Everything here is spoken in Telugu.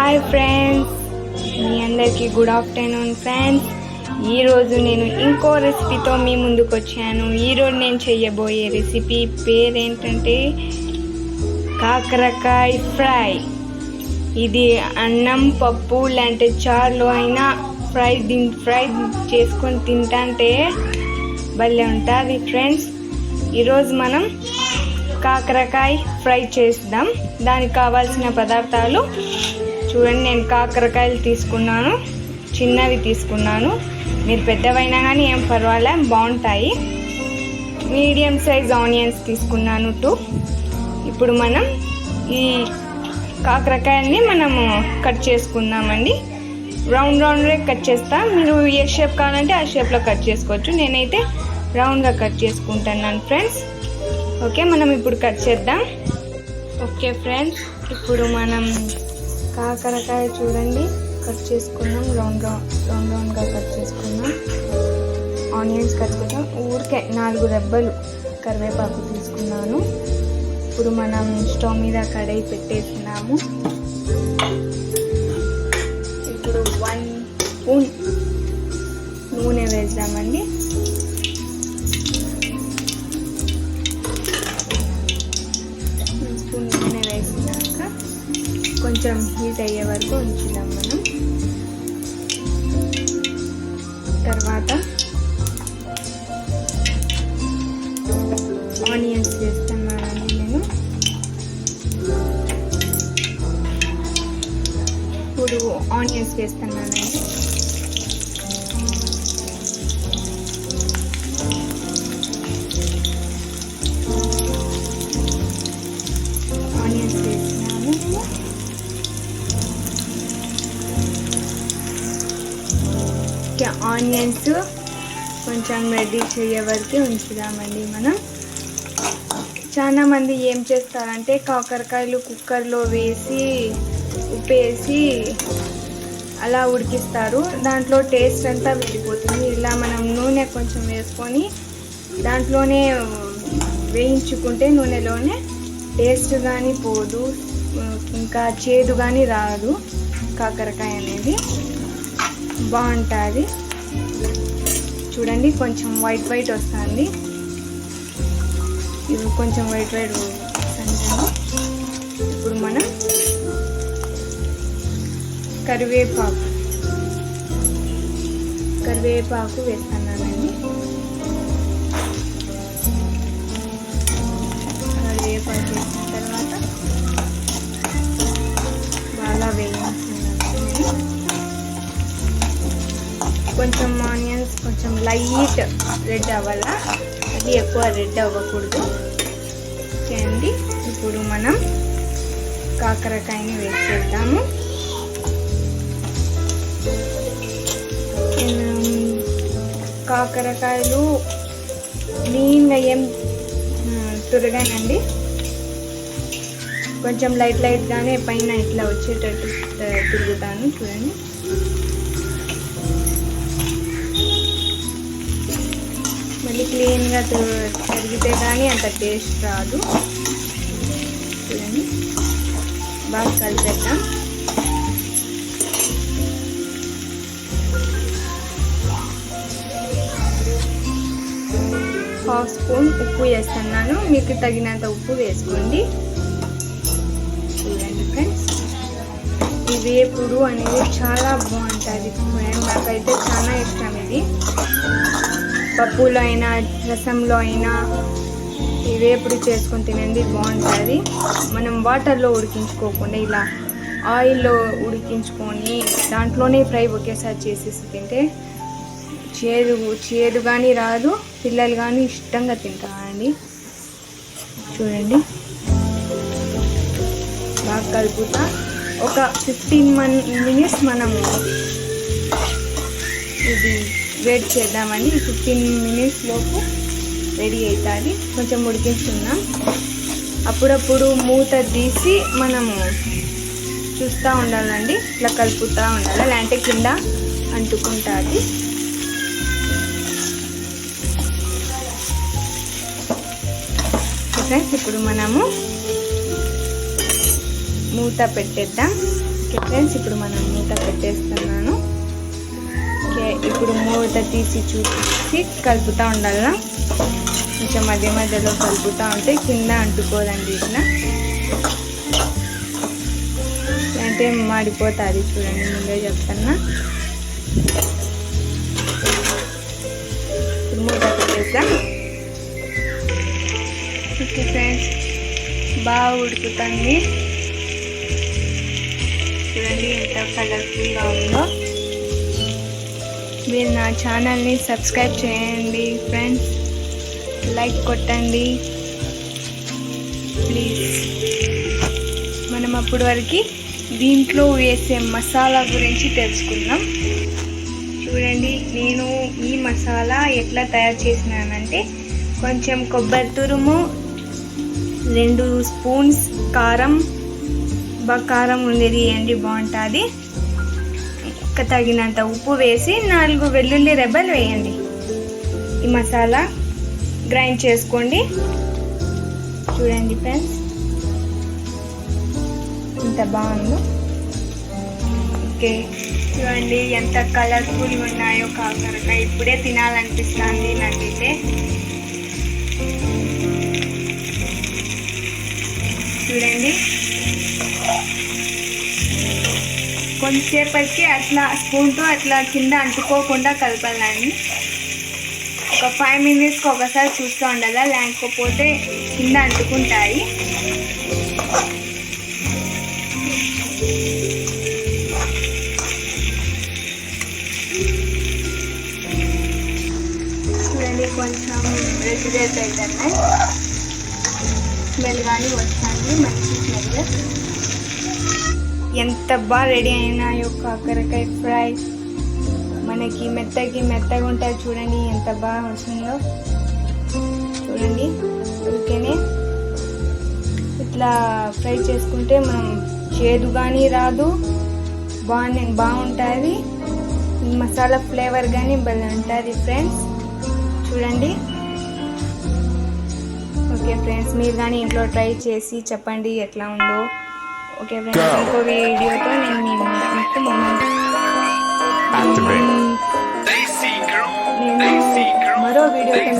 హాయ్ ఫ్రెండ్స్, మీ అందరికీ గుడ్ ఆఫ్టర్నూన్ ఫ్రెండ్స్. ఈరోజు నేను ఇంకో రెసిపీతో మీ ముందుకు వచ్చాను. ఈరోజు నేను చేయబోయే రెసిపీ పేరేంటంటే కాకరకాయ ఫ్రై. ఇది అన్నం పప్పు లాంటి చారులో అయినా ఫ్రై చేసుకొని తింటే భలే ఉంటుంది ఫ్రెండ్స్. ఈరోజు మనం కాకరకాయ ఫ్రై చేద్దాం. దానికి కావాల్సిన పదార్థాలు చూడండి. నేను కాకరకాయలు తీసుకున్నాను, చిన్నవి తీసుకున్నాను. మీరు పెద్దవైనా కానీ ఏం పర్వాలే, బాగుంటాయి. మీడియం సైజ్ ఆనియన్స్ తీసుకున్నాను 2. ఇప్పుడు మనం ఈ కాకరకాయల్ని మనము కట్ చేసుకుందామండి. రౌండ్గా కట్ చేస్తా. మీరు ఏ షేప్ కావాలంటే ఆ షేప్లో కట్ చేసుకోవచ్చు. నేనైతే రౌండ్గా కట్ చేసుకుంటున్నాను ఫ్రెండ్స్. ఓకే, మనం ఇప్పుడు కట్ చేద్దాం. ఓకే ఫ్రెండ్స్, ఇప్పుడు మనం కాకరకాయ చూడండి కట్ చేసుకున్నాం. రౌండ్గా కట్ చేసుకున్నాం. ఆనియన్స్ కట్ చేద్దాం. ఊరికే 4 రెబ్బలు కరివేపాకు తీసుకున్నాను. ఇప్పుడు మనం స్టవ్ మీద కడాయి పెట్టేస్తున్నాము. ఇప్పుడు 1 స్పూన్ నూనె వేద్దామండి. నూనె వేసినాక కొంచెం హీట్ అయ్యే వరకు ఉంచుదాం మనం. తర్వాత ఆనియన్స్ వేస్తున్నానండి నేను. ఇప్పుడు ఆనియన్స్ వేస్తున్నానండి. ఆనియన్స్ వేసినాము. ఆనియన్స్ కొంచెం రెడీ చేయే వరకు ఉంచుదామండి మనం. చాలా మంది ఏం చేస్తారంటే కాకరకాయలు కుక్కర్లో వేసి ఉప్పేసి అలా ఉడికిస్తారు. దాంట్లో టేస్ట్ అంతా వెళ్ళిపోతుంది. ఇలా మనం నూనె కొంచెం వేసుకొని దాంట్లోనే వేయించుకుంటే నూనెలోనే టేస్ట్ కానీ పోదు, ఇంకా చేదు కానీ రాదు. కాకరకాయ అనేది బాగుంటుంది. చూడండి కొంచెం వైట్ వస్తుంది. ఇవి కొంచెం వైట్ వస్తుంది. ఇప్పుడు మనం కరివేపాకు వేస్తున్నానండి. కరివేపాకు వేసిన తర్వాత బాగా వేయించుకున్నాను. కొంచెం ఆనియన్స్ కొంచెం లైట్ రెడ్ అవ్వాలా, అది ఎక్కువ రెడ్ అవ్వకూడదు. ఓకే అండి, ఇప్పుడు మనం కాకరకాయని వేసేద్దాము. కాకరకాయలు క్లీన్గా ఏం తురగానండి. కొంచెం లైట్గానే పైన ఇట్లా వచ్చేటట్టు తిరుగుతాను. చూడండి మళ్ళీ క్లీన్గా తరిగితే కానీ అంత టేస్ట్ రాదు. చూడండి బాగా కలిపేద్దాం. ½ స్పూన్ ఉప్పు వేస్తున్నాను. మీకు తగినంత ఉప్పు వేసుకోండి. చూడండి ఫ్రెండ్స్, ఈ వేపుడు అనేది చాలా బాగుంటుంది. నాకైతే చాలా ఇష్టం. ఇది పప్పులో అయినా రసంలో అయినా ఈ వేపుడు చేసుకొని తినండి, బాగుంటుంది. మనం వాటర్లో ఉడికించుకోకుండా ఇలా ఆయిల్లో ఉడికించుకొని దాంట్లోనే ఫ్రై ఒకేసారి చేసేసి తింటే చేదు కానీ రాదు. పిల్లలు కానీ ఇష్టంగా తింటారండి. చూడండి బాగా కలుపుతా. ఒక 15 మినిట్స్ మనము ఇది వెయిట్ చేద్దామండి. 15 మినిట్స్ లోపు రెడీ అవుతుంది. కొంచెం ఉడికించుకుందాం. అప్పుడప్పుడు మూత తీసి మనము చూస్తూ ఉండాలండి. ఇట్లా కలుపుతూ ఉండాలి, లేదంటే కింద అంటుకుంటుంది. ఫ్రెండ్స్, ఇప్పుడు మనము మూత పెట్టేద్దాం. ఓకే ఫ్రెండ్స్, ఇప్పుడు మనం మూత పెట్టేస్తున్నాను. ఓకే, ఇప్పుడు మూత తీసి చూసి కలుపుతూ ఉండాలి. కొంచెం మధ్య మధ్యలో కలుపుతూ ఉంటే కింద అంటుకోదండి. ఇట్లా అంటే మాడిపోతుంది. చూడండి, ముందే చెప్తున్నా. ఇప్పుడు మూత పెట్టేద్దాం. ఓకే ఫ్రెండ్స్, బాగా ఉడుకుతుంది. చూడండి ఎంత కలర్ఫుల్గా ఉందో. మీరు నా ఛానల్ని సబ్స్క్రైబ్ చేయండి ఫ్రెండ్స్, లైక్ కొట్టండి ప్లీజ్. మనం అప్పటి వరకు దీంట్లో వేసే మసాలా గురించి తెలుసుకుందాం. చూడండి, నేను ఈ మసాలా ఎట్లా తయారు చేసినానంటే, కొంచెం కొబ్బరి తురుము, 2 స్పూన్స్ కారం, బాగా కారం ఉండేది వేయండి, బాగుంటుంది. తగినంత ఉప్పు వేసి 4 వెల్లుల్లి రెబ్బలు వేయండి. ఈ మసాలా గ్రైండ్ చేసుకోండి. చూడండి ఫ్రెండ్స్ ఎంత బాగుందో. ఓకే, చూడండి ఎంత కలర్ఫుల్గా ఉన్నాయో కాకరకాయ. ఇప్పుడే తినాలనిపిస్తుంది నాకైతే. చూడండి, కొంచెంసేపటికి అట్లా స్పూన్తో అట్లా కింద అంటుకోకుండా కలపాలని. ఒక 5 మినిట్స్కి ఒకసారి చూస్తూ ఉండాలి, లేకపోతే కింద అంటుకుంటాయి. చూడండి, కొంచెం రెడ్ అవుతున్నాయి. స్మెల్ కానీ వస్తుంది, మంచి స్మెల్. ఎంత బాగా రెడీ అయినాయో కాకరకాయ ఫ్రై. మనకి మెత్తగా ఉంటుంది. చూడండి ఎంత బాగా వస్తుందో. చూడండి, ఓకేనే. ఇట్లా ఫ్రై చేసుకుంటే మనం చేదు కానీ రాదు, బాగుంటుంది. ఈ మసాలా ఫ్లేవర్ కానీ భలే ఉంటుంది ఫ్రెండ్స్. చూడండి. ఓకే ఫ్రెండ్స్, మీరు కానీ ఇంట్లో ట్రై చేసి చెప్పండి ఎట్లా ఉందో. ఓకే ఫ్రెండ్స్, ఇంకో వీడియోతో నేను నేను మరో వీడియోతో